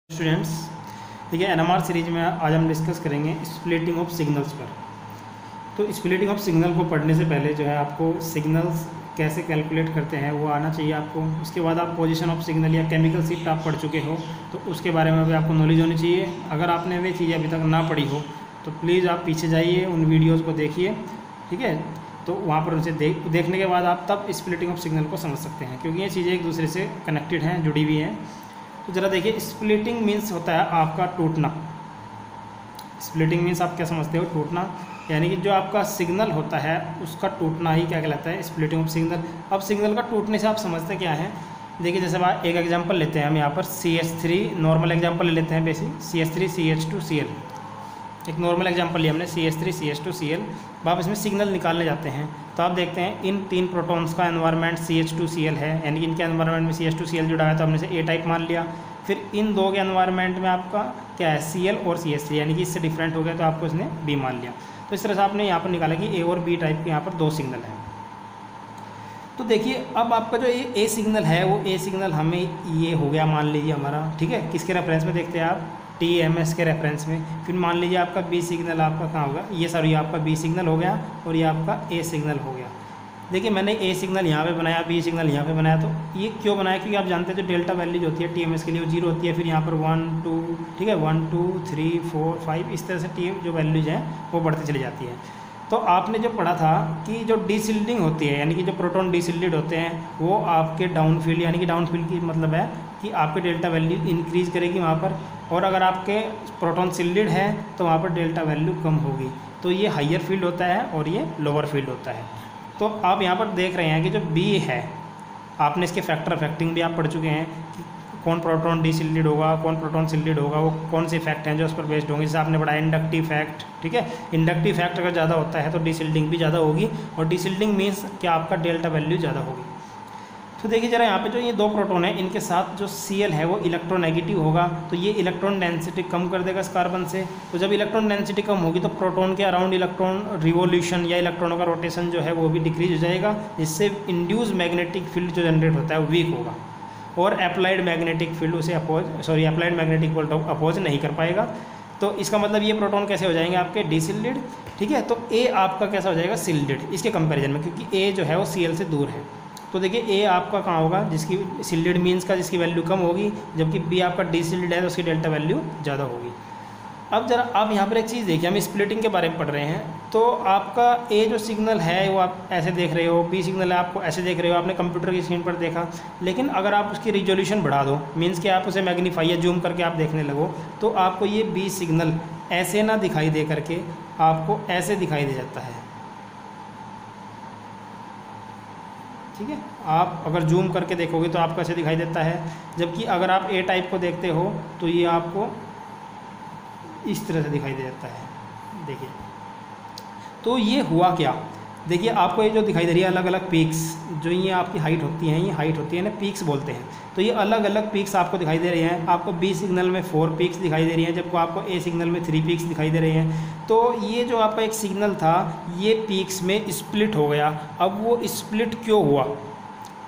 Students, देखिए NMR series में आज हम डिस्कस करेंगे स्प्लिटिंग ऑफ सिग्नल्स पर। तो स्प्लिटिंग ऑफ सिग्नल को पढ़ने से पहले जो है आपको सिग्नल्स कैसे कैलकुलेट करते हैं वो आना चाहिए आपको। उसके बाद आप पोजीशन ऑफ सिग्नल या केमिकल शिफ्ट आप पढ़ चुके हो तो उसके बारे में भी आपको नॉलेज होनी चाहिए। अगर आपने वे चीज़ें अभी तक ना पढ़ी हो तो प्लीज़ आप पीछे जाइए, उन वीडियोज़ को देखिए, ठीक है। तो वहाँ पर उसे देखने के बाद आप तब स्प्लिटिंग ऑफ सिग्नल को समझ सकते हैं, क्योंकि ये चीज़ें एक दूसरे से कनेक्टेड हैं, जुड़ी हुई हैं। तो ज़रा देखिए, स्प्लिटिंग मीन्स होता है आपका टूटना। स्प्लिटिंग मीन्स आप क्या समझते हो? टूटना, यानी कि जो आपका सिग्नल होता है उसका टूटना ही क्या कहलाता है? Splitting of signal. अब सिग्नल का टूटने से आप समझते क्या है? देखिए, जैसे आप एक एग्जांपल लेते हैं, हम यहाँ पर CH3 नॉर्मल एग्जांपल ले लेते हैं, बेसिक CH3 CH2Cl, एक नॉर्मल एग्जांपल लिया हमने CH3 CH2Cl। आप इसमें सिग्नल निकालने जाते हैं तो आप देखते हैं इन तीन प्रोटॉन्स का एनवायरनमेंट CH2Cl है, यानी कि इनके एनवायरनमेंट में CH2Cl जुड़ा है तो हमने इसे A टाइप मान लिया। फिर इन दो के एनवायरनमेंट में आपका क्या है? Cl और CH3, यानी कि इससे डिफरेंट हो गया तो आपको इसने B मान लिया। तो इस तरह से आपने यहाँ पर निकाला कि A और B टाइप के यहाँ पर दो सिग्नल हैं। तो देखिए, अब आपका जो ये A सिग्नल है वो A सिग्नल हमें ये हो गया, मान लीजिए हमारा, ठीक है। किसके रेफरेंस में देखते हैं आप? TMS के रेफरेंस में। फिर मान लीजिए आपका B सिग्नल आपका कहाँ होगा? ये सॉरी, आपका B सिग्नल हो गया और ये आपका A सिग्नल हो गया। देखिए, मैंने A सिग्नल यहाँ पे बनाया, B सिग्नल यहाँ पे बनाया। तो ये क्यों बनाया? क्योंकि आप जानते हैं जो डेल्टा वैल्यू जो होती है TMS के लिए वो 0 होती है। फिर यहाँ पर 1 2, ठीक है, 1 2 3 4 5 इस तरह से TM जो वैल्यूज हैं वो बढ़ती चली जाती है। तो आपने जो पढ़ा था कि जो डीसिल्डिंग होती है, यानी कि जो प्रोटॉन डीसिल्डेड होते हैं वो आपके डाउनफील्ड, यानी कि डाउनफील्ड की मतलब है कि आपके डेल्टा वैल्यू इंक्रीज़ करेगी वहाँ पर, और अगर आपके प्रोटॉन सिल्डेड है तो वहाँ पर डेल्टा वैल्यू कम होगी। तो ये हायर फील्ड होता है और ये लोअर फील्ड होता है। तो आप यहाँ पर देख रहे हैं कि जो B है, आपने इसके फैक्टर अफेक्टिंग भी आप पढ़ चुके हैं कि कौन प्रोटॉन डीसिल्डेड होगा, कौन प्रोटॉन सिल्डेड होगा, वो कौन से फैक्ट हैं जो उस पर बेस्ड होंगे। जैसे आपने पढ़ा इंडक्टिव फैक्ट, ठीक है। इंडक्टिव फैक्ट अगर ज़्यादा होता है तो डीसिल्डिंग भी ज़्यादा होगी, और डीसिल्डिंग मीन्स कि आपका डेल्टा वैल्यू ज़्यादा होगी। तो देखिए जरा यहाँ पे जो ये दो प्रोटॉन है, इनके साथ जो Cl है वो इलेक्ट्रोनेगेटिव होगा, तो ये इलेक्ट्रॉन डेंसिटी कम कर देगा इस कार्बन से। तो जब इलेक्ट्रॉन डेंसिटी कम होगी तो प्रोटॉन के अराउंड इलेक्ट्रॉन रिवोल्यूशन या इलेक्ट्रॉनों का रोटेशन जो है वो भी डिक्रीज हो जाएगा, जिससे इंड्यूस मैग्नेटिक फील्ड जो जनरेट होता है वो वीक होगा, और अप्लाइड मैग्नेटिक फील्ड उसे अप्लाइड मैग्नेटिक फील्ड अपोज नहीं कर पाएगा। तो इसका मतलब ये प्रोटॉन कैसे हो जाएंगे? आपके डीसिल्डेड, ठीक है। तो A आपका कैसा हो जाएगा? सिल्डेड, इसके कंपैरिजन में, क्योंकि A जो है वो Cl से दूर है। तो देखिए A आपका कहाँ होगा? जिसकी सिल्डेड मीन्स का जिसकी वैल्यू कम होगी, जबकि B आपका डीसिल्डेड है तो उसकी डेल्टा वैल्यू ज़्यादा होगी। अब जरा आप यहाँ पर एक चीज़ देखिए, हम स्प्लिटिंग के बारे में पढ़ रहे हैं। तो आपका A जो सिग्नल है वो आप ऐसे देख रहे हो, B सिग्नल है आपको ऐसे देख रहे हो, आपने कंप्यूटर की स्क्रीन पर देखा। लेकिन अगर आप उसकी रिजोल्यूशन बढ़ा दो, मीन्स कि आप उसे मैग्नीफाई या जूम करके आप देखने लगो, तो आपको ये B सिग्नल ऐसे ना दिखाई दे करके आपको ऐसे दिखाई दे जाता है, ठीक है। आप अगर जूम करके देखोगे तो आपको ऐसे दिखाई देता है, जबकि अगर आप A टाइप को देखते हो तो ये आपको इस तरह से दिखाई दे जाता है। देखिए, तो ये हुआ क्या? देखिए, आपको ये जो दिखाई दे रही है अलग अलग पीक्स, जो ये आपकी हाइट होती हैं, ये हाइट होती है ना, पीक्स बोलते हैं। तो ये अलग अलग पीक्स आपको दिखाई दे रही हैं। आपको B सिग्नल में 4 पीक्स दिखाई दे रही हैं, जबकि आपको A सिग्नल में 3 पीक्स दिखाई दे रही हैं। तो ये जो आपका एक सिग्नल था ये पीक्स में स्प्लिट हो गया। अब वो स्प्लिट क्यों हुआ,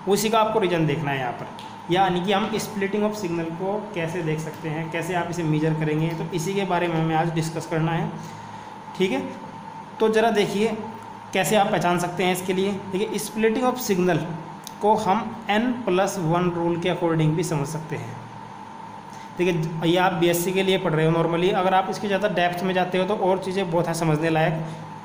उसी का आपको रीज़न देखना है यहाँ पर, यानी कि हम स्प्लिटिंग ऑफ सिग्नल को कैसे देख सकते हैं, कैसे आप इसे मेजर करेंगे, तो इसी के बारे में हमें आज डिस्कस करना है, ठीक है। तो ज़रा देखिए कैसे आप पहचान सकते हैं इसके लिए। देखिए, स्प्लिटिंग ऑफ सिग्नल को हम N+1 रूल के अकॉर्डिंग भी समझ सकते हैं। देखिए, ये आप BSc के लिए पढ़ रहे हो नॉर्मली, अगर आप इसके ज़्यादा डेप्थ में जाते हो तो और चीज़ें बहुत हैं समझने लायक,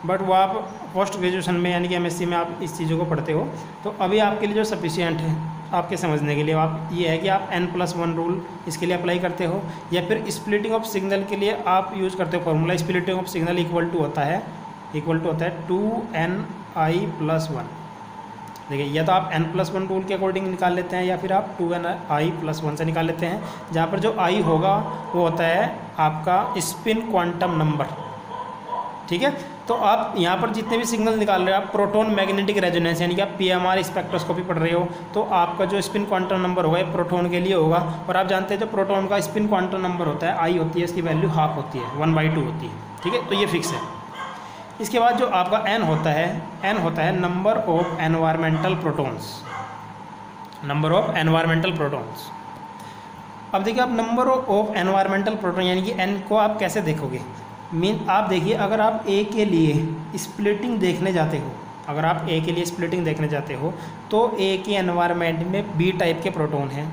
बट वो आप पोस्ट ग्रेजुएशन में यानी कि MSc में आप इस चीज़ों को पढ़ते हो। तो अभी आपके लिए जो सफिशिएंट है आपके समझने के लिए आप ये है कि आप N+1 रूल इसके लिए अप्लाई करते हो, या फिर स्प्लिटिंग ऑफ सिग्नल के लिए आप यूज़ करते हो formula. Splitting of signal equal to होता है 2Ni+1। देखिए, या तो आप N+1 रूल के अकॉर्डिंग निकाल लेते हैं, या फिर आप 2Ni+1 से निकाल लेते हैं, जहाँ पर जो I होगा वो होता है आपका स्पिन क्वांटम नंबर, ठीक है। तो आप यहाँ पर जितने भी सिग्नल निकाल रहे हो, आप प्रोटॉन मैग्नेटिक रेजोनेंस यानी कि आप PMR स्पेक्ट्रोस्कोपी पढ़ रहे हो, तो आपका जो स्पिन क्वांटम नंबर होगा ये प्रोटॉन के लिए होगा। और आप जानते हैं जो प्रोटॉन का स्पिन क्वांटम नंबर होता है I होती है, इसकी वैल्यू हाफ होती है, 1/2 होती है, ठीक है। तो ये फिक्स है। इसके बाद जो आपका N होता है number of environmental protons, number of environmental protons. अब देखिए आप नंबर ऑफ एनवायरमेंटल प्रोटॉन यानी कि एन को आप कैसे देखोगे। आप देखिए अगर आप ए के लिए स्प्लिटिंग देखने जाते हो, अगर आप ए के लिए स्प्लिटिंग देखने जाते हो तो ए के एनवायरनमेंट में बी टाइप के प्रोटॉन हैं।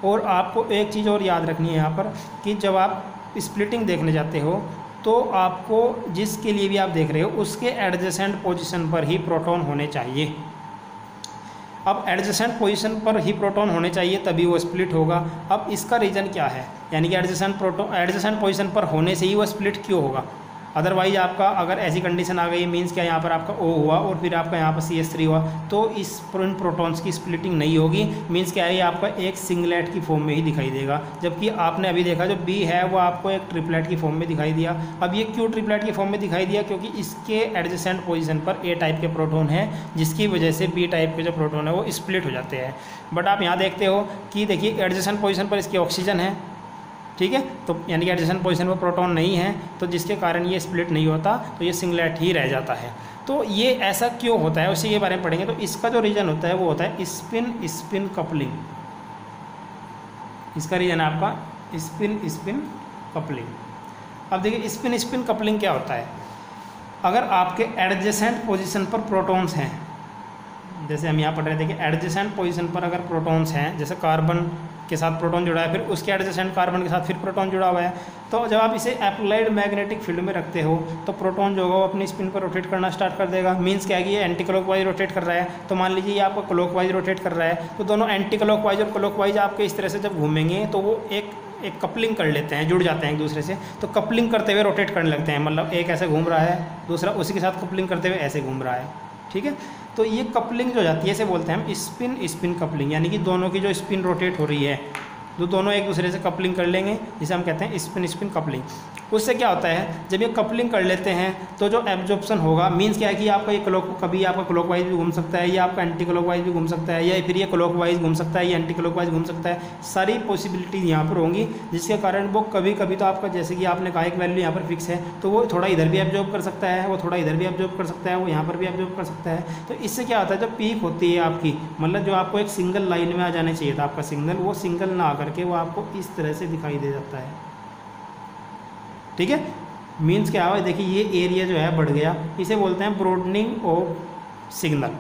और आपको एक चीज़ और याद रखनी है यहाँ पर कि जब आप स्प्लिटिंग देखने जाते हो तो आपको जिसके लिए भी आप देख रहे हो उसके एडजेसेंट पोजीशन पर ही प्रोटॉन होने चाहिए। अब एडजेसेंट पोजीशन पर ही प्रोटॉन होने चाहिए तभी वो स्प्लिट होगा। अब इसका रीज़न क्या है, यानी कि एडजेसेंट पोजीशन पर होने से ही वो स्प्लिट क्यों होगा। अदरवाइज आपका अगर ऐसी कंडीशन आ गई मीन्स क्या यहाँ पर आपका O हुआ और फिर आपका यहाँ पर CH3 हुआ तो इस प्रोटॉन्स की स्प्लिटिंग नहीं होगी। मीन्स क्या है, ये आपका एक सिंगलेट की फॉर्म में ही दिखाई देगा। जबकि आपने अभी देखा जो B है वो आपको एक ट्रिपलेट की फॉर्म में दिखाई दिया। अब ये क्यों ट्रिपलेट की फॉर्म में दिखाई दिया, क्योंकि इसके एडजेसेंट पोजीशन पर A टाइप के प्रोटॉन है जिसकी वजह से B टाइप के जो प्रोटॉन है वो स्प्लिट हो जाते हैं। बट आप यहाँ देखते हो कि देखिए एडजेसेंट पोजीशन पर इसकी ऑक्सीजन है, ठीक है, तो यानी कि एडजेसेंट पोजीशन पर प्रोटॉन नहीं है तो जिसके कारण ये स्प्लिट नहीं होता, तो ये सिंगलेट ही रह जाता है। तो ये ऐसा क्यों होता है उसी के बारे में पढ़ेंगे। तो इसका जो रीज़न होता है वो होता है स्पिन स्पिन कपलिंग। इसका रीज़न है आपका स्पिन स्पिन कपलिंग। अब देखिए स्पिन स्पिन कपलिंग क्या होता है, अगर आपके एडजेसेंट पोजीशन पर प्रोटॉन्स हैं, जैसे हम यहाँ पढ़ रहे थे कि एडजेसेंट पोजीशन पर अगर प्रोटॉन्स हैं, जैसे कार्बन के साथ प्रोटॉन जुड़ा है फिर उसके एडजेसेंट कार्बन के साथ फिर प्रोटॉन जुड़ा हुआ है, तो जब आप इसे अप्लाइड मैग्नेटिक फील्ड में रखते हो तो प्रोटॉन जो होगा वो अपनी स्पिन पर रोटेट करना स्टार्ट कर देगा। मीन्स क्या है कि ये एंटी क्लॉकवाइज रोटेट कर रहा है, तो मान लीजिए ये आपका क्लॉकवाइज रोटेट कर रहा है, तो दोनों एंटी क्लॉकवाइज और क्लॉकवाइज आपके इस तरह से जब घूमेंगे तो वो एक कपलिंग कर लेते हैं, जुड़ जाते हैं एक दूसरे से। तो कपलिंग करते हुए रोटेट करने लगते हैं, मतलब एक ऐसे घूम रहा है दूसरा उसी के साथ कपलिंग करते हुए ऐसे घूम रहा है, ठीक है। तो ये कपलिंग जो जाती है इसे बोलते हैं हम स्पिन स्पिन कपलिंग, यानी कि दोनों की जो स्पिन रोटेट हो रही है तो दोनों एक दूसरे से कपलिंग कर लेंगे, जिसे हम कहते हैं स्पिन स्पिन कपलिंग। उससे क्या होता है, जब ये कपलिंग कर लेते हैं तो जो एब्जॉर्प्शन होगा, मीन्स क्या है कि आपका ये कभी आपका क्लॉकवाइज भी घूम सकता है या आपका एंटी क्लॉकवाइज भी घूम सकता है, या फिर ये क्लॉकवाइज घूम सकता है या एंटी क्लॉकवाइज घूम सकता है। सारी पॉसिबिलिटीज यहाँ पर होंगी, जिसके कारण वो कभी कभी तो आपका जैसे कि आपने कहा एक वैल्यू यहाँ पर फिक्स है तो वो थोड़ा इधर भी एब्जॉर्ब कर सकता है, वो थोड़ा इधर भी एब्जॉर्ब कर सकता है, वो यहाँ पर भी एब्जॉर्ब कर सकता है। तो इससे क्या होता है, जब पीक होती है आपकी, मतलब जो आपको एक सिंगल लाइन में आ जाना चाहिए था आपका सिग्नल, वो सिंगल ना आकर के वो आपको इस तरह से दिखाई दे जाता है, ठीक है। मीन्स क्या है, देखिए ये एरिया जो है बढ़ गया, इसे बोलते हैं ब्रॉडनिंग ऑफ सिग्नल,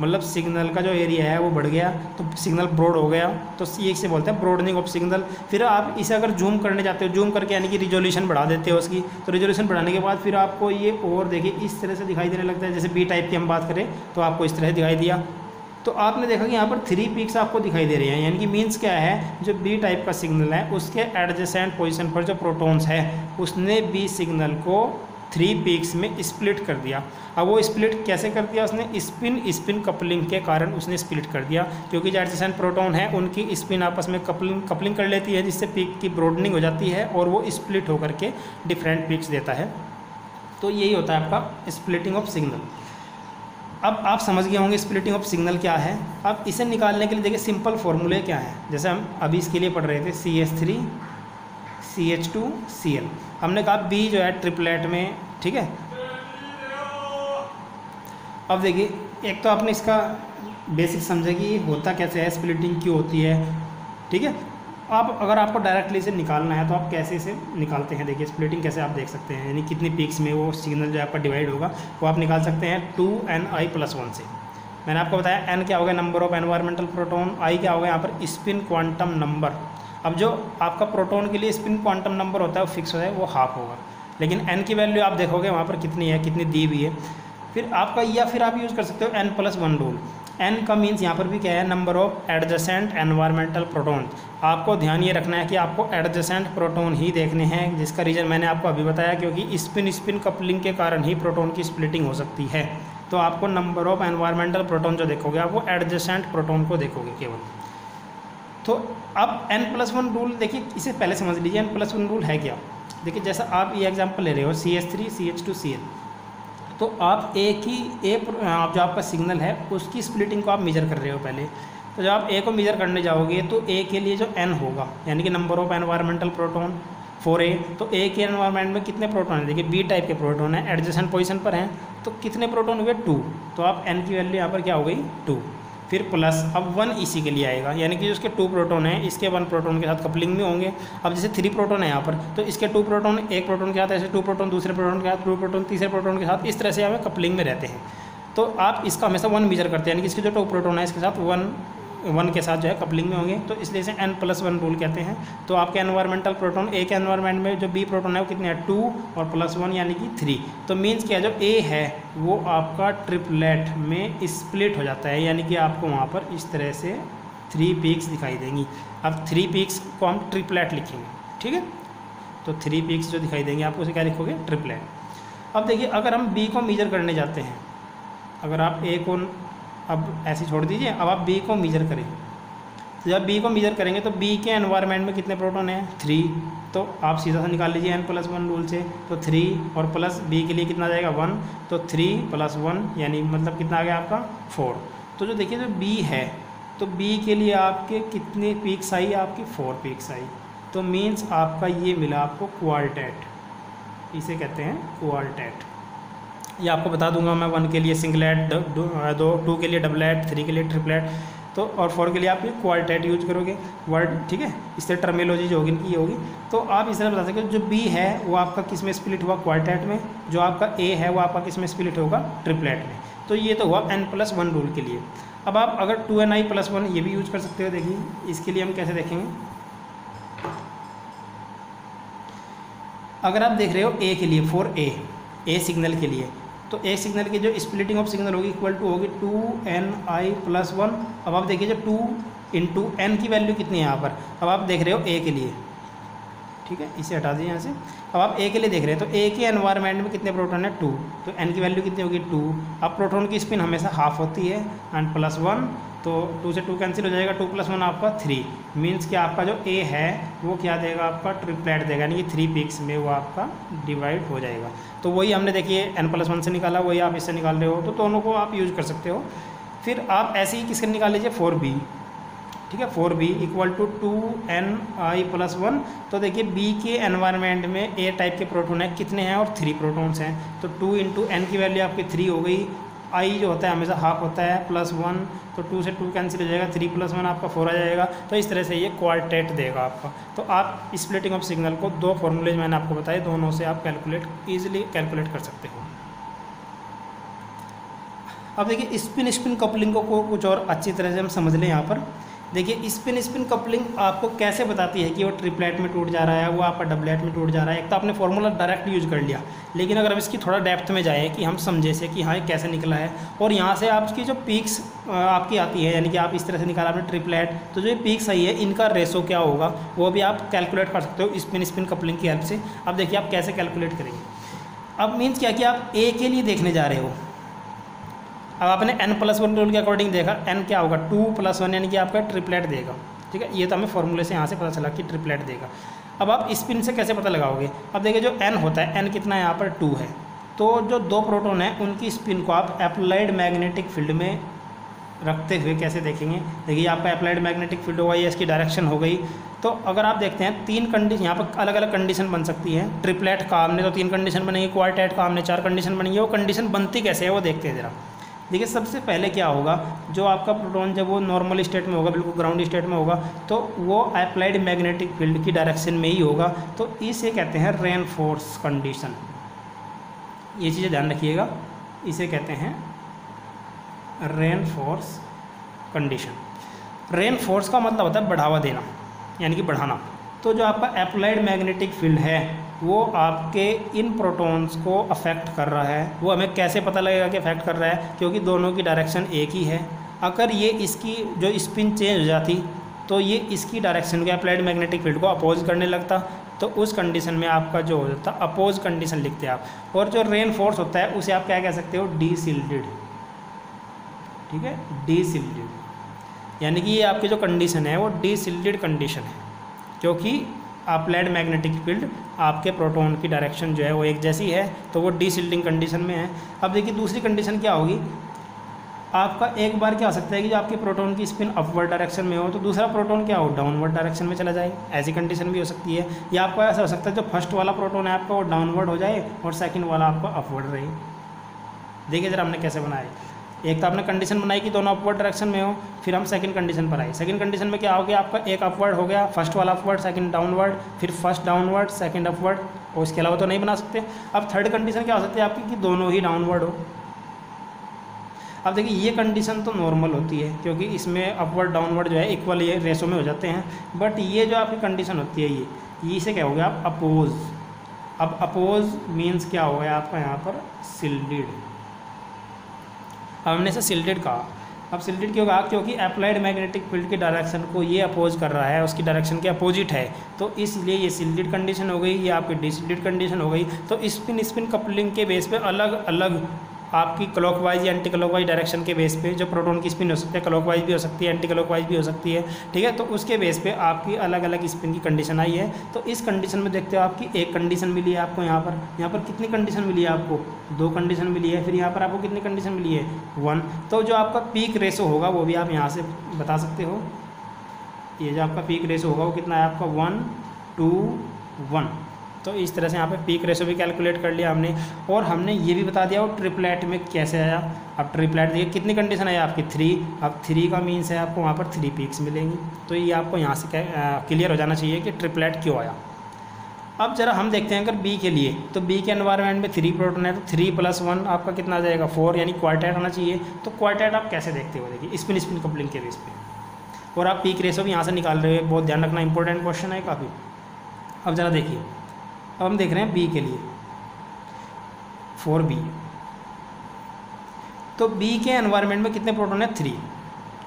मतलब सिग्नल का जो एरिया है वो बढ़ गया तो सिग्नल ब्रॉड हो गया, तो ये इसे बोलते हैं ब्रॉडनिंग ऑफ सिग्नल। फिर आप इसे अगर जूम करने जाते हो, जूम करके यानी कि रिजोल्यूशन बढ़ा देते हो उसकी, तो रिजोल्यूशन बढ़ाने के बाद फिर आपको ये और देखिए इस तरह से दिखाई देने लगता है। जैसे बी टाइप की हम बात करें तो आपको इस तरह से दिखाई दिया, तो आपने देखा कि यहाँ पर 3 पीक्स आपको दिखाई दे रही हैं, यानी कि मीन्स क्या है, जो बी टाइप का सिग्नल है उसके एडजेसेंट पोजीशन पर जो प्रोटॉन्स है उसने बी सिग्नल को 3 पीक्स में स्प्लिट कर दिया। अब वो स्प्लिट कैसे कर दिया, उसने स्पिन स्पिन कपलिंग के कारण उसने स्प्लिट कर दिया, क्योंकि जो एडजेसेंट प्रोटॉन है उनकी स्पिन आपस में कपलिंग कर लेती है, जिससे पीक की ब्रॉडनिंग हो जाती है और वो स्प्लिट होकर के डिफरेंट पीक्स देता है। तो यही होता है आपका स्प्लिटिंग ऑफ सिग्नल। अब आप समझ गए होंगे स्प्लिटिंग ऑफ सिग्नल क्या है। अब इसे निकालने के लिए देखिए सिंपल फॉर्मूले क्या है, जैसे हम अभी इसके लिए पढ़ रहे थे CH3 CH2 Cl। हमने कहा B जो है ट्रिपलेट में, ठीक है। अब देखिए एक तो आपने इसका बेसिक समझा कि होता कैसे है, स्प्लिटिंग क्यों होती है, ठीक है। आप अगर आपको डायरेक्टली इसे निकालना है तो आप कैसे इसे निकालते हैं, देखिए स्प्लिटिंग कैसे आप देख सकते हैं, यानी कितनी पीक्स में वो सिग्नल जो आपका डिवाइड होगा वो आप निकाल सकते हैं 2ni+1 से। मैंने आपको बताया n क्या होगा, number of environmental proton, i क्या होगा यहाँ पर स्पिन क्वांटम नंबर। अब जो आपका प्रोटॉन के लिए स्पिन क्वांटम नंबर होता है वो फिक्स होता है, वो हाफ होगा, लेकिन n की वैल्यू आप देखोगे वहाँ पर कितनी है, कितनी दी हुई है। फिर आपका या फिर आप यूज़ कर सकते हो n+1 रूल। n का मीन्स यहाँ पर भी क्या है, number of adjacent environmental proton. आपको ध्यान ये रखना है कि आपको एडजेसेंट प्रोटॉन ही देखने हैं, जिसका रीज़न मैंने आपको अभी बताया, क्योंकि स्पिन स्पिन कपलिंग के कारण ही प्रोटॉन की स्प्लिटिंग हो सकती है। तो आपको नंबर ऑफ एनवायरमेंटल प्रोटॉन जो देखोगे आप वो एडजेसेंट प्रोटॉन को देखोगे केवल। तो अब n+1 रूल देखिए, इसे पहले समझ लीजिए n+1 रूल है क्या। देखिए जैसा आप ये एग्जाम्पल ले रहे हो CH3 CH2 Cl, तो आप आप जो आपका सिग्नल है उसकी स्प्लिटिंग को आप मेजर कर रहे हो पहले। तो जब आप A को मेजर करने जाओगे तो A के लिए जो n होगा, यानी कि number of environmental proton for A, तो A के एनवायरमेंट में कितने प्रोटॉन हैं, देखिए B टाइप के प्रोटॉन है, एडजेसेंट पोजीशन पर हैं, तो कितने प्रोटॉन हुए 2। तो आप n की वैल्यू यहाँ पर क्या हो गई 2। फिर प्लस, अब 1 इसी के लिए आएगा, यानी कि जो उसके 2 प्रोटॉन हैं इसके 1 प्रोटॉन के साथ कपलिंग में होंगे। अब जैसे 3 प्रोटॉन है यहाँ पर, तो इसके 2 प्रोटॉन एक प्रोटॉन के साथ, ऐसे 2 प्रोटॉन दूसरे प्रोटॉन के साथ, 2 प्रोटॉन तीसरे प्रोटॉन के साथ, इस तरह से हमें कपलिंग में रहते हैं। तो आप इसका हमेशा 1 मेजर करते हैं, यानी कि इसके जो 2 प्रोटॉन है इसके साथ 1 के साथ जो है कपलिंग में होंगे, तो इसलिए इसे n+1 रूल कहते हैं। तो आपके एनवायरमेंटल प्रोटॉन, एक एनवायरमेंट में जो बी प्रोटॉन है वो कितने हैं 2 और +1 यानी कि 3। तो मीन्स क्या, जो ए है वो आपका ट्रिपलेट में स्प्लिट हो जाता है, यानी कि आपको वहाँ पर इस तरह से 3 पीक्स दिखाई देंगी। अब 3 पीक्स को हम ट्रिपलेट लिखेंगे, ठीक है। तो 3 पीक्स जो दिखाई देंगे आपको उसे क्या लिखोगे, ट्रिपलेट। अब देखिए अगर हम बी को मेजर करने जाते हैं, अगर आप ए को अब ऐसे छोड़ दीजिए, अब आप बी को मेजर करें, तो जब बी को मेजर करेंगे तो बी के एनवायरनमेंट में कितने प्रोटॉन हैं 3, तो आप सीधा सा निकाल लीजिए n+1 रूल से। तो 3 और प्लस बी के लिए कितना आ जाएगा 1, तो 3 + 1 यानी मतलब कितना आ गया आपका 4। तो जो देखिए जो बी है, तो बी के लिए आपके कितने पीक्स आई, आपकी 4 पीक्स आई। तो मीन्स आपका ये मिला आपको क्वार्टेट, इसे कहते हैं क्वार्टेट। ये आपको बता दूंगा मैं, 1 के लिए सिंगलेट, 2 के लिए डबलेट, 3 के लिए ट्रिपलेट, तो और 4 के लिए आप ये क्वार्टेट यूज करोगे वर्ड, ठीक है। इससे टर्मिनोलॉजी जो होगी इनकी होगी। तो आप इस तरह बता सकते हो जो बी है वो आपका किस में स्प्लिट हुआ, क्वार्टेट में। जो आपका ए है वो आपका किस में स्प्लिट होगा, ट्रिपलेट में। तो ये तो हुआ n+1 रूल के लिए। अब आप अगर 2ni+1 ये भी यूज कर सकते हो। देखिए इसके लिए हम कैसे देखेंगे, अगर आप देख रहे हो ए के लिए, फॉर ए सिग्नल के लिए, तो ए सिग्नल की जो स्प्लिटिंग ऑफ सिग्नल होगी इक्वल टू होगी 2ni+1। अब आप देखिए जो 2 × n की वैल्यू कितनी है यहाँ पर। अब आप देख रहे हो ए के लिए, ठीक है, इसे हटा दीजिए यहाँ से। अब आप ए के लिए देख रहे हैं, तो ए के एनवायरनमेंट में कितने प्रोटॉन है 2, तो n की वैल्यू कितनी होगी 2। अब प्रोटॉन की स्पिन हमेशा हाफ होती है, एंड +1, तो 2 से 2 कैंसिल हो जाएगा, 2 + 1 आपका 3। मीन्स कि आपका जो ए है वो क्या देगा, आपका ट्रिपलेट देगा, यानी कि 3 पीक्स में वो आपका डिवाइड हो जाएगा। तो वही हमने देखिए n+1 से निकाला, वही आप इससे निकाल रहे हो, तो दोनों को आप यूज कर सकते हो। फिर आप ऐसे ही किसके निकाल लीजिए 4b, ठीक है। 4b = 2ni+1। तो देखिए बी के एनवायरनमेंट में ए टाइप के प्रोटॉन है कितने हैं, और 3 प्रोटॉन्स हैं। तो 2 × n की वैल्यू आपकी 3 हो गई। आई जो होता है हमेशा हाफ होता है, +1, तो 2 से 2 कैंसिल हो जाएगा, 3 + 1 आपका 4 आ जाएगा। तो इस तरह से ये क्वार्टेट देगा आपका। तो आप स्प्लिटिंग ऑफ सिग्नल को 2 फॉर्मूलेज मैंने आपको बताए, दोनों से आप ईजिली कैलकुलेट कर सकते हो। अब देखिए स्पिन कपलिंग को कुछ और अच्छी तरह से हम समझ लें। यहाँ पर देखिए स्पिन कपलिंग आपको कैसे बताती है कि वो ट्रिपलेट में टूट जा रहा है, वो आपका डबलेट में टूट जा रहा है। एक तो आपने फॉर्मूला डायरेक्ट यूज कर लिया, लेकिन अगर हम इसकी थोड़ा डेप्थ में जाएँ कि हम समझे से कि हाँ ये कैसे निकला है, और यहाँ से आपकी जो पीक्स आपकी आती है, यानी कि आप इस तरह से निकाला आपने ट्रिपलेट, तो जो ये पीक्स आई है इनका रेशो क्या होगा वो भी आप कैलकुलेट कर सकते हो स्पिन कपलिंग की हेल्प से। अब देखिए आप कैसे कैलकुलेट करेंगे। अब मीन्स क्या कि आप ए के लिए देखने जा रहे हो। अब आपने n+1 रूल के अकॉर्डिंग देखा, n क्या होगा 2 + 1 यानी कि आपका ट्रिपलेट देगा, ठीक है। ये तो हमें फॉर्मूले से यहाँ से पता चला कि ट्रिपलेट देगा। अब आप स्पिन से कैसे पता लगाओगे। अब देखिए जो n होता है, n कितना है यहाँ पर 2 है, तो जो 2 प्रोटॉन है उनकी स्पिन को आप अप्लाइड मैग्नेटिक फील्ड में रखते हुए कैसे देखेंगे। देखिए आपका अप्लाइड मैग्नेटिक फील्ड होगा, ये इसकी डायरेक्शन हो गई। तो अगर आप देखते हैं 3 कंडीशन यहाँ पर अलग अलग कंडीशन बन सकती है। ट्रिपलेट का हमने तो 3 कंडीशन बनेंगी, क्वार्टेट का हमने 4 कंडीशन बनेंगी। वो कंडीशन बनती कैसे है वो देखते हैं ज़रा। देखिए सबसे पहले क्या होगा, जो आपका प्रोटॉन जब वो नॉर्मल स्टेट में होगा, बिल्कुल ग्राउंड स्टेट में होगा, तो वो अप्लाइड मैग्नेटिक फील्ड की डायरेक्शन में ही होगा। तो इसे कहते हैं रेनफोर्स कंडीशन। ये चीज़ें ध्यान रखिएगा, इसे कहते हैं रेनफोर्स कंडीशन। रेनफोर्स का मतलब होता है बढ़ावा देना, यानी कि बढ़ाना। तो जो आपका अप्लाइड मैग्नेटिक फील्ड है वो आपके इन प्रोटॉन्स को अफेक्ट कर रहा है। वो हमें कैसे पता लगेगा कि अफेक्ट कर रहा है, क्योंकि दोनों की डायरेक्शन एक ही है। अगर ये इसकी जो स्पिन चेंज हो जाती तो ये इसकी डायरेक्शन के अप्लाइड मैग्नेटिक फील्ड को अपोज करने लगता, तो उस कंडीशन में आपका जो हो जाता अपोज कंडीशन लिखते हैं आप। और जो रेन फोर्स होता है उसे आप क्या कह सकते हो, डीसिल्टेड, ठीक है, डीसिल्टेड। यानी कि ये आपकी जो कंडीशन है वो डीसिल्टेड कंडीशन है, क्योंकि अप्लाइड मैग्नेटिक फील्ड आपके प्रोटॉन की डायरेक्शन जो है वो एक जैसी है, तो वो डीसिल्टिंग कंडीशन में है। अब देखिए दूसरी कंडीशन क्या होगी, आपका एक बार क्या हो सकता है कि जो आपके प्रोटॉन की स्पिन अपवर्ड डायरेक्शन में हो तो दूसरा प्रोटॉन क्या हो, डाउनवर्ड डायरेक्शन में चला जाए। ऐसी कंडीशन भी हो सकती है। या आपका ऐसा हो सकता है जो फर्स्ट वाला प्रोटॉन है आपका वो डाउनवर्ड हो जाए और सेकंड वाला आपका अपवर्ड रहे। देखिए जरा हमने कैसे बनाया। एक तो आपने कंडीशन बनाई कि दोनों अपवर्ड डायरेक्शन में हो, फिर हम सेकंड कंडीशन पर आए। सेकंड कंडीशन में क्या हो गया आपका, एक अपवर्ड हो गया, फर्स्ट वाला अपवर्ड, सेकंड डाउनवर्ड, फिर फर्स्ट डाउनवर्ड, सेकंड अपवर्ड, और इसके अलावा तो नहीं बना सकते। अब थर्ड कंडीशन क्या हो सकती है आपकी कि दोनों ही डाउनवर्ड हो। अब देखिए ये कंडीशन तो नॉर्मल होती है क्योंकि इसमें अपवर्ड डाउनवर्ड जो है इक्वल ये रेशो में हो जाते हैं, बट ये जो आपकी कंडीशन होती है ये इसे क्या हो गया आप अपोज। अब अपोज मीन्स क्या हो गया आपका यहाँ पर सिल्डेड। अब हमने इसे सिल्डेड कहा। अब सिल्डेड क्यों कहा, क्योंकि अप्लाइड मैग्नेटिक फील्ड की डायरेक्शन को ये अपोज कर रहा है, उसकी डायरेक्शन के अपोजिट है, तो इसलिए ये सिल्डेड कंडीशन हो गई, ये आपकी डिसिल्डेड कंडीशन हो गई। तो स्पिन स्पिन कपलिंग के बेस पे अलग अलग आपकी क्लॉकवाइज या एंटी क्लॉकवाइज डायरेक्शन के बेस पे जो प्रोटॉन की स्पिन हो सकती है, क्लॉकवाइज भी हो सकती है, एंटी क्लॉकवाइज भी हो सकती है, ठीक है। तो उसके बेस पे आपकी अलग अलग स्पिन की कंडीशन आई है। तो इस कंडीशन में देखते हो आपकी एक कंडीशन मिली है आपको यहाँ पर कितनी कंडीशन मिली है आपको, 2 कंडीशन मिली है। फिर यहाँ पर आपको कितनी कंडीशन मिली है, 1। तो जो आपका पीक रेशो होगा वो भी आप यहाँ से बता सकते हो। ये जो आपका पीक रेशो होगा वो कितना है आपका 1 to 1। तो इस तरह से यहाँ पे पीक रेशो भी कैलकुलेट कर लिया हमने, और हमने ये भी बता दिया वो ट्रिपलेट में कैसे आया। अब ट्रिपलेट देखिए कितनी कंडीशन है आपकी 3। अब 3 का मीन्स है आपको वहाँ पर 3 पीक्स मिलेंगी। तो ये आपको यहाँ से क्लियर हो जाना चाहिए कि ट्रिपलेट क्यों आया। अब जरा हम देखते हैं अगर बी के लिए, तो बी के एनवायरनमेंट में 3 प्रोटॉन है, तो 3 + 1 आपका कितना आ जाएगा 4, यानी क्वार्टेट आना चाहिए। तो क्वार्टेट आप कैसे देखते हो, देखिए स्पिन स्पिन कपलिंग के बेस पे, और आप पीक रेशो भी यहाँ से निकाल रहे हो। बहुत ध्यान रखना, इंपॉर्टेंट क्वेश्चन है काफ़ी। अब ज़रा देखिए, अब हम देख रहे हैं बी के लिए 4B। तो बी के एनवायरनमेंट में कितने प्रोटॉन है 3।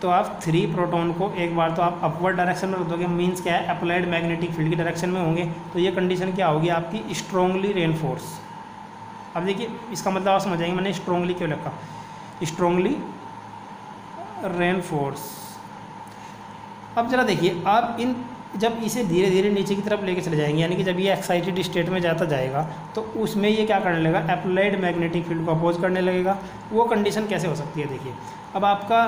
तो आप 3 प्रोटॉन को एक बार तो आप अपवर्ड डायरेक्शन में रख दोगे, मीन्स क्या है अप्लाइड मैग्नेटिक फील्ड की डायरेक्शन में होंगे। तो ये कंडीशन क्या होगी आपकी स्ट्रॉन्गली रेनफोर्स। अब देखिए इसका मतलब आप समझ जाएंगे मैंने स्ट्रॉन्गली क्यों लिखा, स्ट्रॉन्गली रेनफोर्स। अब जरा देखिए आप जब इसे धीरे धीरे नीचे की तरफ लेके चले जाएंगे, यानी कि जब ये एक्साइटेड स्टेट में जाता जाएगा तो उसमें ये क्या करने लगेगा, अप्लाइड मैग्नेटिक फील्ड को अपोज करने लगेगा। वो कंडीशन कैसे हो सकती है देखिए। अब आपका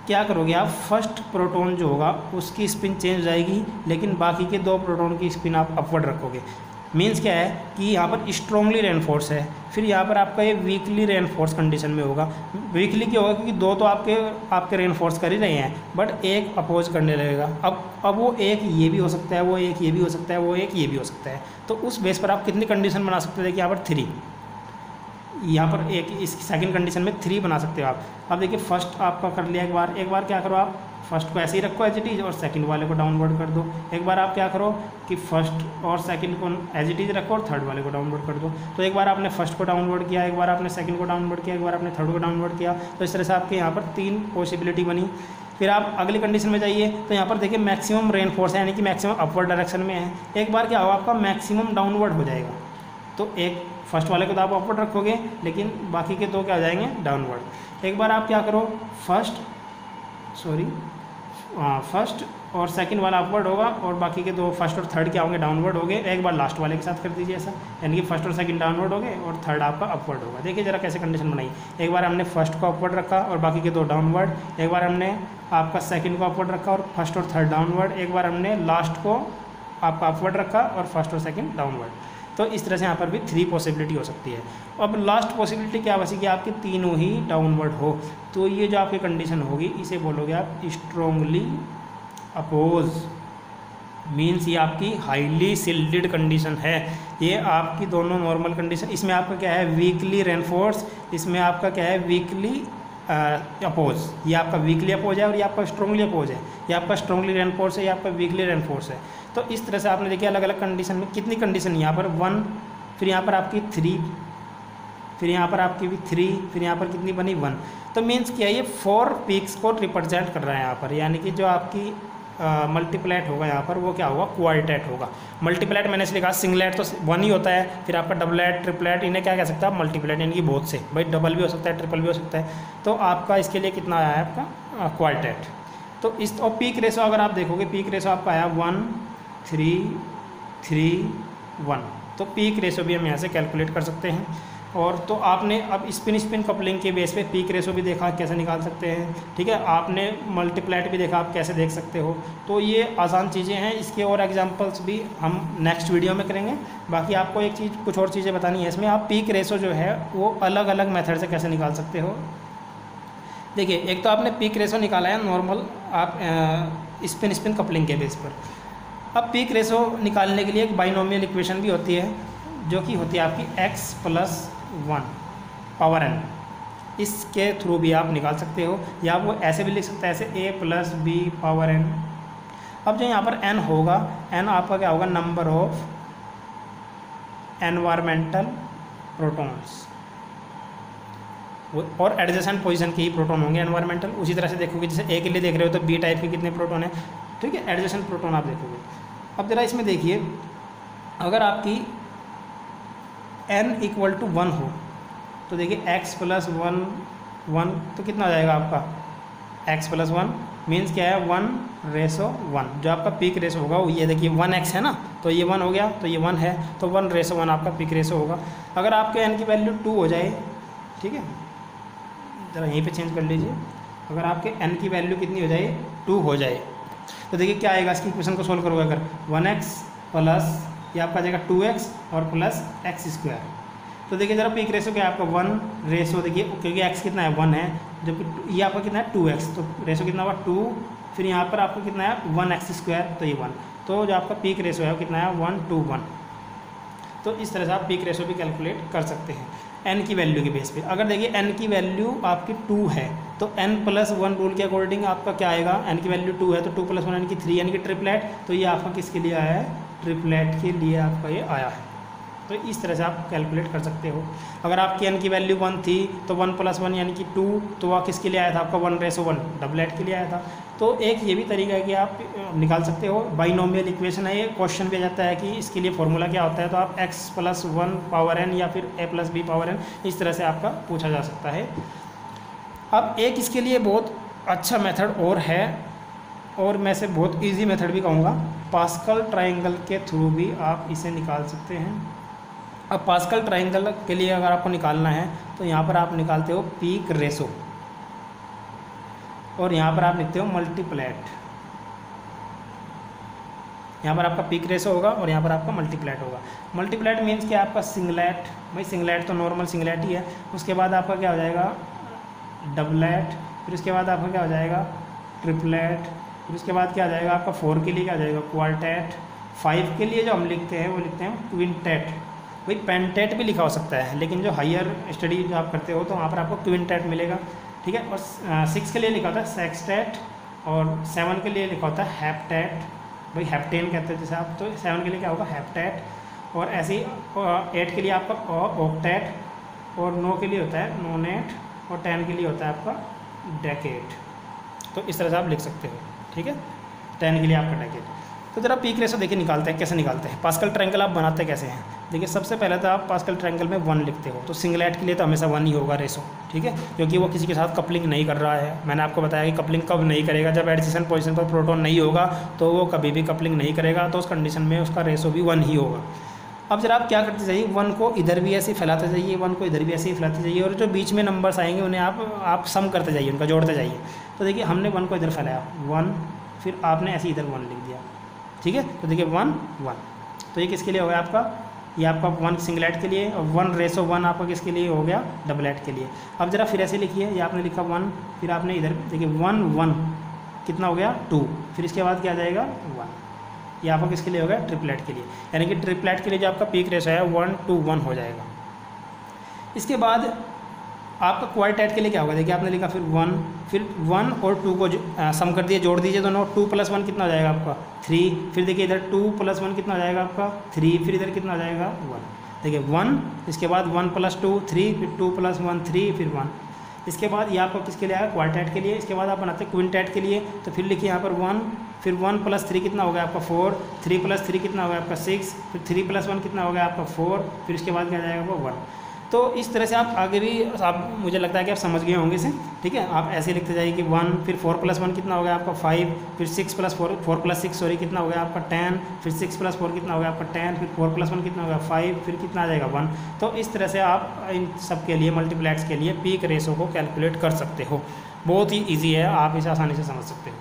क्या करोगे आप, फर्स्ट प्रोटॉन जो होगा उसकी स्पिन चेंज हो जाएगी, लेकिन बाकी के 2 प्रोटॉन की स्पिन आप अपवर्ड रखोगे। मीन्स क्या है कि यहाँ पर स्ट्रॉन्गली रेनफोर्स है, फिर यहाँ पर आपका ये वीकली रेनफोर्स कंडीशन में होगा। वीकली क्यों होगा, क्योंकि 2 तो आपके रेनफोर्स कर ही रहे हैं, बट एक अपोज करने लगेगा। अब वो एक ये भी हो सकता है, वो एक ये भी हो सकता है, वो एक ये भी हो सकता है। तो उस बेस पर आप कितनी कंडीशन बना सकते हो, देखिए यहाँ पर 3, यहाँ पर एक इस सेकंड कंडीशन में 3 बना सकते हो आप। अब देखिए फर्स्ट आपका कर लिया, एक बार क्या करो आप फर्स्ट को ऐसे ही रखो एज इट इज, और सेकंड वाले को डाउनवर्ड कर दो। एक बार आप क्या करो कि फर्स्ट और सेकंड को एज इट इज रखो और थर्ड वाले को डाउनवर्ड कर दो। तो एक बार आपने फर्स्ट को डाउनवर्ड किया, एक बार आपने सेकंड को डाउनवर्ड किया, एक बार आपने थर्ड को डाउनवर्ड किया। तो इस तरह से आपके यहाँ पर 3 पॉसिबिलिटी बनी। फिर आप अगली कंडीशन में जाइए, तो यहाँ पर देखिए मैक्सिमम रेनफोर्स है, यानी कि मैक्सिमम अपवर्ड डायरेक्शन में है। एक बार क्या होगा आपका मैक्सिमम डाउनवर्ड हो जाएगा। तो एक फर्स्ट वाले को तो आप अपवर्ड रखोगे, लेकिन बाकी के 2 क्या हो जाएंगे डाउनवर्ड। एक बार आप क्या करो फर्स्ट और सेकंड वाला अपवर्ड होगा, और बाकी के 2 फर्स्ट और थर्ड क्या होंगे डाउनवर्ड होंगे। एक बार लास्ट वाले के साथ कर दीजिए ऐसा, यानी कि फर्स्ट और सेकंड डाउनवर्ड हो गए और थर्ड आपका अपवर्ड होगा। देखिए जरा कैसे कंडीशन बनाई, एक बार हमने फर्स्ट को अपवर्ड रखा और बाकी के 2 डाउनवर्ड, एक बार हमने आपका सेकंड को अपवर्ड रखा और फर्स्ट और थर्ड डाउनवर्ड, एक बार हमने लास्ट को आपका अपवर्ड रखा और फर्स्ट और सेकंड डाउनवर्ड। तो इस तरह से यहाँ पर भी 3 पॉसिबिलिटी हो सकती है। अब लास्ट पॉसिबिलिटी क्या बची कि आपके तीनों ही डाउनवर्ड हो। तो ये जो आपकी कंडीशन होगी इसे बोलोगे आप स्ट्रॉन्गली अपोज। मीन्स ये आपकी हाईली सिल्डेड कंडीशन है। ये आपकी दोनों नॉर्मल कंडीशन, इसमें आपका क्या है वीकली रेनफोर्स, इसमें आपका क्या है वीकली अपोज। ये आपका वीकली अपोज है और ये आपका स्ट्रॉन्गली अपोज है। ये आपका स्ट्रॉन्गली रेनफोर्स है, ये आपका वीकली रेनफोर्स है। तो इस तरह से आपने देखिए अलग अलग कंडीशन में कितनी कंडीशन, यहाँ पर 1, फिर यहाँ पर आपकी 3, फिर यहाँ पर आपकी भी 3, फिर यहाँ पर कितनी बनी 1। तो मीन्स क्या है, ये 4 पीक्स को रिप्रेजेंट कर रहा है यहाँ पर, यानी कि जो आपकी मल्टीप्लेट होगा यहाँ पर वो क्या होगा क्वार्टेट होगा। मल्टीप्लेट मैंने इसलिए कहा, सिंगलेट तो 1 ही होता है, फिर आपका डबलेट ट्रिपलेट, इन्हें क्या कह सकते हैं आप मल्टीप्लेट, यानी कि बहुत से, भाई डबल भी हो सकता है ट्रिपल भी हो सकता है। तो आपका इसके लिए कितना आया है आपका क्वार्टेट। तो इस और पीक रेशो अगर आप देखोगे, पीक रेशो आपका आया 1 3 3 1। तो पीक रेशो भी हम यहाँ से कैलकुलेट कर सकते हैं। और तो आपने अब स्पिन कपलिंग के बेस पे पीक रेशो भी देखा कैसे निकाल सकते हैं, ठीक है। आपने मल्टीप्लेट भी देखा आप कैसे देख सकते हो। तो ये आसान चीज़ें हैं, इसके और एग्जांपल्स भी हम नेक्स्ट वीडियो में करेंगे। बाकी आपको एक चीज़ कुछ और चीज़ें बतानी है इसमें, आप पीक रेशो जो है वो अलग अलग मेथड से कैसे निकाल सकते हो। देखिए एक तो आपने पीक रेशो निकाला है नॉर्मल आप स्पिन कपलिंग के बेस पर। अब पीक रेशो निकालने के लिए एक बाइनोमियल इक्वेशन भी होती है जो कि होती है आपकी x + 1 पावर n। इसके थ्रू भी आप निकाल सकते हो या वो ऐसे भी लिख सकते हैं ऐसे a + b पावर n। अब जो यहाँ पर n होगा, n आपका क्या होगा, नंबर ऑफ एनवायरमेंटल प्रोटॉन्स, और एडजेसेंट पोजीशन के ही प्रोटॉन होंगे एनवायरमेंटल। उसी तरह से देखोगे जैसे ए के लिए देख रहे हो तो बी टाइप के कितने प्रोटॉन हैं, ठीक है, एडजेसेंट प्रोटॉन आप देखोगे। अब जरा इसमें देखिए अगर आपकी n = 1 हो तो देखिए x + 1 तो कितना आ जाएगा आपका, x + 1 मीन्स क्या है 1:1। जो आपका पीक रेशो होगा वो ये देखिए 1x है ना, तो ये 1 हो गया, तो ये 1 है, तो 1:1 आपका पीक रेशो होगा। अगर आपके n की वैल्यू 2 हो जाए, ठीक है, ज़रा यहीं पे चेंज कर लीजिए, अगर आपके n की वैल्यू कितनी हो जाए, 2 हो जाए, तो देखिए क्या आएगा, इसकी इक्वेशन को सोल्व करोगे अगर 1x प्लस ये आपका आ जाएगा 2x और प्लस x²। तो देखिए ज़रा पीक रेशो क्या है आपका 1 रेशो, देखिए क्योंकि x कितना है 1 है, जबकि ये आपका कितना है 2x, तो रेशो कितना हुआ 2, फिर यहाँ पर आपको कितना है 1x², तो ये 1, तो जो आपका पीक रेशो है वो कितना है 1 to 1। तो इस तरह से आप पीक रेशो भी कैलकुलेट कर सकते हैं n की वैल्यू के बेस पे। अगर देखिए n की वैल्यू आपकी 2 है तो n + 1 रूल के अकॉर्डिंग आपका क्या आएगा, n की वैल्यू 2 है तो 2 + 1 यानी कि 3 यानी कि ट्रिपलेट, तो ये आपका किसके लिए आया है, ट्रिपलेट के लिए आपका ये आया है। तो इस तरह से आप कैलकुलेट कर सकते हो। अगर आपकी n की वैल्यू 1 थी तो 1 + 1 यानी कि 2, तो वह किसके लिए आया था आपका 1:1 डबलेट के लिए आया था। तो एक ये भी तरीका है कि आप निकाल सकते हो, बाइनोमियल इक्वेशन है ये, क्वेश्चन भी आ जाता है कि इसके लिए फॉर्मूला क्या होता है, तो आप x + 1 पावर n या फिर a + b पावर n, इस तरह से आपका पूछा जा सकता है। अब एक इसके लिए बहुत अच्छा मेथड और है, और मैं से बहुत ईजी मेथड भी कहूँगा, पास्कल ट्राइंगल के थ्रू भी आप इसे निकाल सकते हैं। अब पास्कल ट्राइंगल के लिए अगर आपको निकालना है तो यहाँ पर आप निकालते हो पीक रेशो, और यहाँ पर आप लिखते हो मल्टीप्लेट। यहाँ पर आपका पीक रेशो होगा और यहाँ पर आपका मल्टीप्लेट होगा। मल्टीप्लेट मीन्स कि आपका सिंगलेट, भाई सिंगलेट तो नॉर्मल सिंगलेट ही है, उसके बाद आपका क्या हो जाएगा डबलेट, फिर उसके बाद आपका क्या हो जाएगा ट्रिपलेट, फिर उसके बाद क्या आ जाएगा आपका 4 के लिए क्या आ जाएगा क्वार्टेट, 5 के लिए जो हम लिखते हैं वो लिखते हैं क्विंटेट। भाई पेंटेट भी लिखा हो सकता है, लेकिन जो हायर स्टडी जो आप करते हो तो वहाँ पर आपको क्विंटेट मिलेगा, ठीक है। और 6 के लिए लिखा होता है सेक्सटेट, और 7 के लिए लिखा होता है हैप्टेट, भाई हैप्टेन कहते हैं जैसे आप, तो 7 के लिए क्या होगा हैप्टेट, और ऐसे ही 8 के लिए आपका ऑक्टेट, और 9 के लिए होता है नोनेट, और 10 के लिए होता है आपका डेकेट। तो इस तरह से आप लिख सकते हो, ठीक है, 10 के लिए आपका डेकेट। तो जरा पीक रेशो देखिए निकालते हैं, कैसे निकालते हैं। पास्कल ट्रायंगल आप बनाते कैसे हैं, देखिए सबसे पहले तो आप पास्कल ट्रायंगल में 1 लिखते हो, तो सिंगलेट के लिए तो हमेशा 1 ही होगा रेशो, ठीक है, क्योंकि वो किसी के साथ कपलिंग नहीं कर रहा है। मैंने आपको बताया कि कपलिंग कब नहीं करेगा, जब एडजेसेंट पोजीशन पर प्रोटॉन नहीं होगा तो वो कभी भी कपलिंग नहीं करेगा, तो उस कंडीशन में उसका रेशो भी 1 ही होगा। अब जरा आप क्या करते जाइए, 1 को इधर भी ऐसे फैलाते जाइए, 1 को इधर भी ऐसे ही फैलाते जाइए, और जो बीच में नंबर्स आएंगे उन्हें आप सम करते जाइए, उनका जोड़ते जाइए। तो देखिए हमने 1 को इधर फैलाया 1, फिर आपने ऐसे इधर 1 लिख दिया, ठीक है, तो देखिए 1 1, तो ये किसके लिए हो गया आपका, ये आपका 1 सिंगलेट के लिए, और 1:1 आपका किसके लिए हो गया डबलेट के लिए। अब जरा फिर ऐसे लिखिए, ये आपने लिखा 1, फिर आपने इधर देखिए 1 1 कितना हो गया 2, फिर इसके बाद क्या आ जाएगा 1, ये आपका किसके लिए हो गया ट्रिपलेट के लिए, यानी कि ट्रिपलेट के लिए जो आपका पीक रेशो है 1 to 1 हो जाएगा। इसके बाद आपका क्वार्टेट के लिए क्या होगा, देखिए आपने लिखा फिर 1, फिर 1 और 2 को सम कर दिए, जोड़ दीजिए दोनों, 2 + 1 कितना हो जाएगा आपका 3, फिर देखिए इधर 2 + 1 कितना हो जाएगा आपका 3, फिर इधर कितना हो जाएगा 1, देखिए 1, इसके बाद 1 + 2 3, फिर 2 + 1 3, फिर 1। इसके बाद ये आपको किसके लिए आया क्वार्टेट के लिए। इसके बाद आप बनाते हैं क्विंटेट के लिए, तो फिर लिखिए यहाँ पर 1, फिर 1 + 3 कितना हो गया आपका 4, 3 + 3 कितना हो गया आपका 6, फिर 3 + 1 कितना हो गया आपका 4, फिर इसके बाद क्या आ जाएगा आपका 1। तो इस तरह से आप आगे भी आप मुझे लगता है कि आप समझ गए होंगे इसे, ठीक है। आप ऐसे लिखते जाइए कि 1, फिर 4 + 1 कितना हो गया आपका 5, फिर 6 + 4 सॉरी कितना हो गया आपका 10, फिर 6 + 4 कितना हो गया आपका 10, फिर 4 + 1 कितना हो गया 5, फिर कितना आ जाएगा 1। तो इस तरह से आप इन सब के लिए मल्टीप्लेक्स के लिए पीक रेशो को कैलकुलेट कर सकते हो। बहुत ही ईजी है, आप इसे आसानी से समझ सकते हो।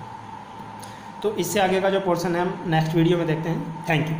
तो इससे आगे का जो पोर्शन है हम नेक्स्ट वीडियो में देखते हैं। Thank you.